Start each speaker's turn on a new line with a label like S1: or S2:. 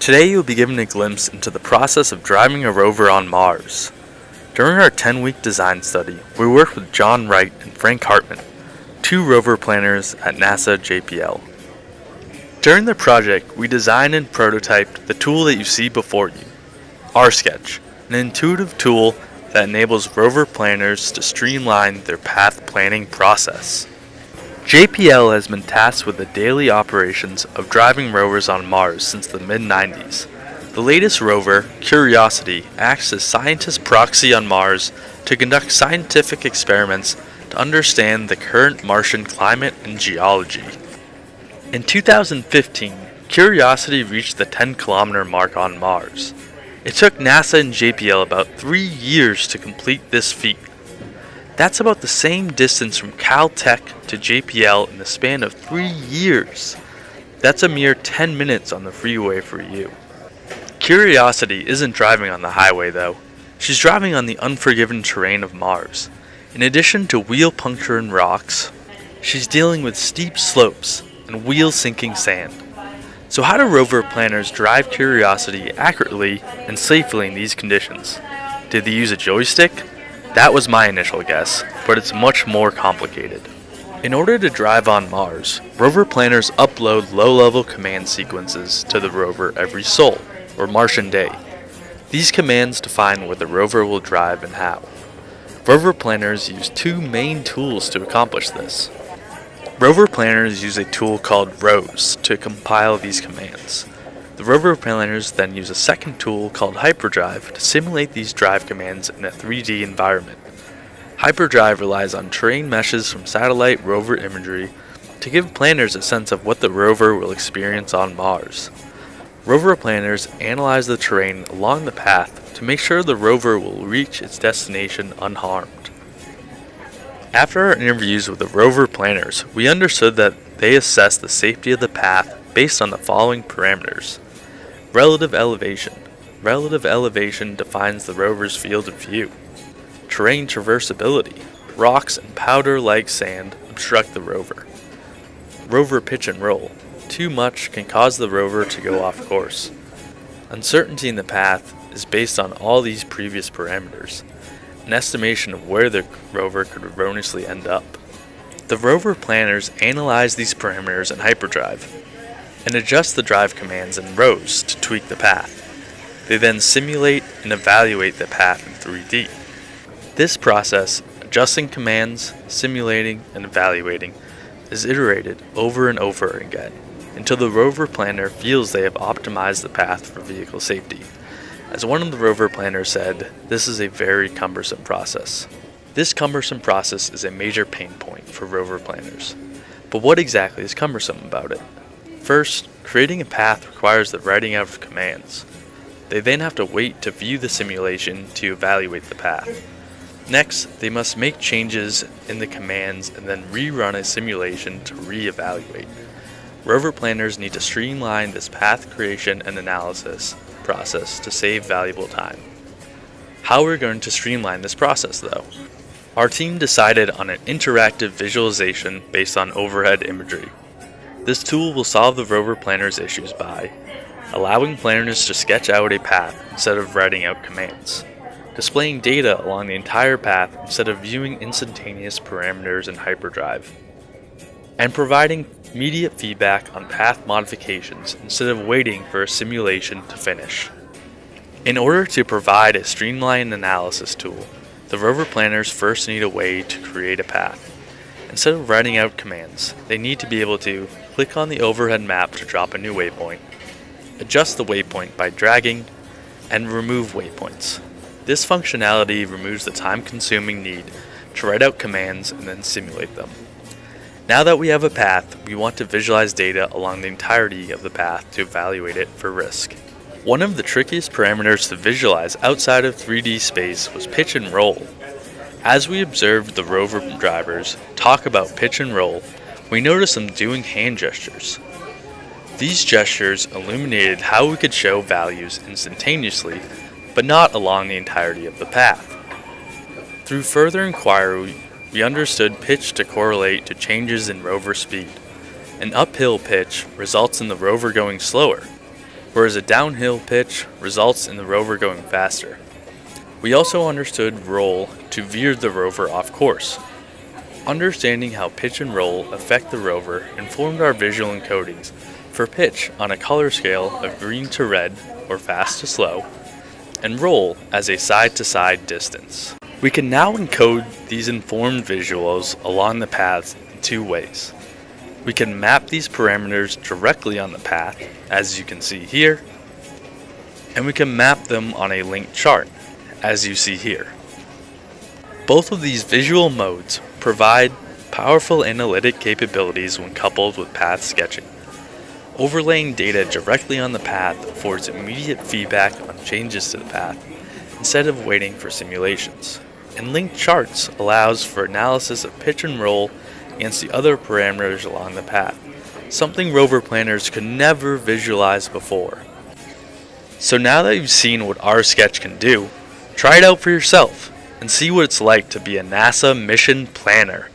S1: Today you'll be given a glimpse into the process of driving a rover on Mars. During our 10-week design study, we worked with John Wright and Frank Hartman, two rover planners at NASA JPL. During the project, we designed and prototyped the tool that you see before you, RSketch, an intuitive tool that enables rover planners to streamline their path planning process. JPL has been tasked with the daily operations of driving rovers on Mars since the mid-90s. The latest rover, Curiosity, acts as scientist proxy on Mars to conduct scientific experiments to understand the current Martian climate and geology. In 2015, Curiosity reached the 10-kilometer mark on Mars. It took NASA and JPL about 3 years to complete this feat. That's about the same distance from Caltech to JPL in the span of 3 years. That's a mere 10 minutes on the freeway for you. Curiosity isn't driving on the highway though. She's driving on the unforgiving terrain of Mars. In addition to wheel puncture and rocks, she's dealing with steep slopes and wheel-sinking sand. So how do rover planners drive Curiosity accurately and safely in these conditions? Did they use a joystick? That was my initial guess, but it's much more complicated. In order to drive on Mars, rover planners upload low-level command sequences to the rover every sol, or Martian day. These commands define where the rover will drive and how. Rover planners use two main tools to accomplish this. Rover planners use a tool called Rovers to compile these commands. The rover planners then use a second tool called Hyperdrive to simulate these drive commands in a 3D environment. Hyperdrive relies on terrain meshes from satellite rover imagery to give planners a sense of what the rover will experience on Mars. Rover planners analyze the terrain along the path to make sure the rover will reach its destination unharmed. After our interviews with the rover planners, we understood that they assess the safety of the path based on the following parameters. Relative elevation. Relative elevation defines the rover's field of view. Terrain traversability. Rocks and powder-like sand obstruct the rover. Rover pitch and roll. Too much can cause the rover to go off course. Uncertainty in the path is based on all these previous parameters, an estimation of where the rover could erroneously end up. The rover planners analyze these parameters in Hyperdrive and adjust the drive commands in rows to tweak the path. They then simulate and evaluate the path in 3D. This process, adjusting commands, simulating, and evaluating, is iterated over and over again until the rover planner feels they have optimized the path for vehicle safety. As one of the rover planners said, this is a very cumbersome process. This cumbersome process is a major pain point for rover planners. But what exactly is cumbersome about it? First, creating a path requires the writing out of commands. They then have to wait to view the simulation to evaluate the path. Next, they must make changes in the commands and then rerun a simulation to re-evaluate. Rover planners need to streamline this path creation and analysis process to save valuable time. How are we going to streamline this process though? Our team decided on an interactive visualization based on overhead imagery. This tool will solve the rover planners' issues by allowing planners to sketch out a path instead of writing out commands, displaying data along the entire path instead of viewing instantaneous parameters in Hyperdrive, and providing immediate feedback on path modifications instead of waiting for a simulation to finish. In order to provide a streamlined analysis tool, the rover planners first need a way to create a path. Instead of writing out commands, they need to be able to click on the overhead map to drop a new waypoint, adjust the waypoint by dragging, and remove waypoints. This functionality removes the time-consuming need to write out commands and then simulate them. Now that we have a path, we want to visualize data along the entirety of the path to evaluate it for risk. One of the trickiest parameters to visualize outside of 3D space was pitch and roll. As we observed the rover drivers talk about pitch and roll, we noticed them doing hand gestures. These gestures illuminated how we could show values instantaneously, but not along the entirety of the path. Through further inquiry, we understood pitch to correlate to changes in rover speed. An uphill pitch results in the rover going slower. whereas a downhill pitch results in the rover going faster. We also understood roll to veer the rover off course. Understanding how pitch and roll affect the rover informed our visual encodings for pitch on a color scale of green to red, or fast to slow, and roll as a side-to-side distance. We can now encode these informed visuals along the paths in two ways. We can map these parameters directly on the path, as you can see here, and we can map them on a linked chart, as you see here. Both of these visual modes provide powerful analytic capabilities when coupled with path sketching. Overlaying data directly on the path affords immediate feedback on changes to the path, instead of waiting for simulations. And linked charts allows for analysis of pitch and roll against the other parameters along the path, something rover planners could never visualize before. So now that you've seen what RSketch can do, try it out for yourself and see what it's like to be a NASA mission planner.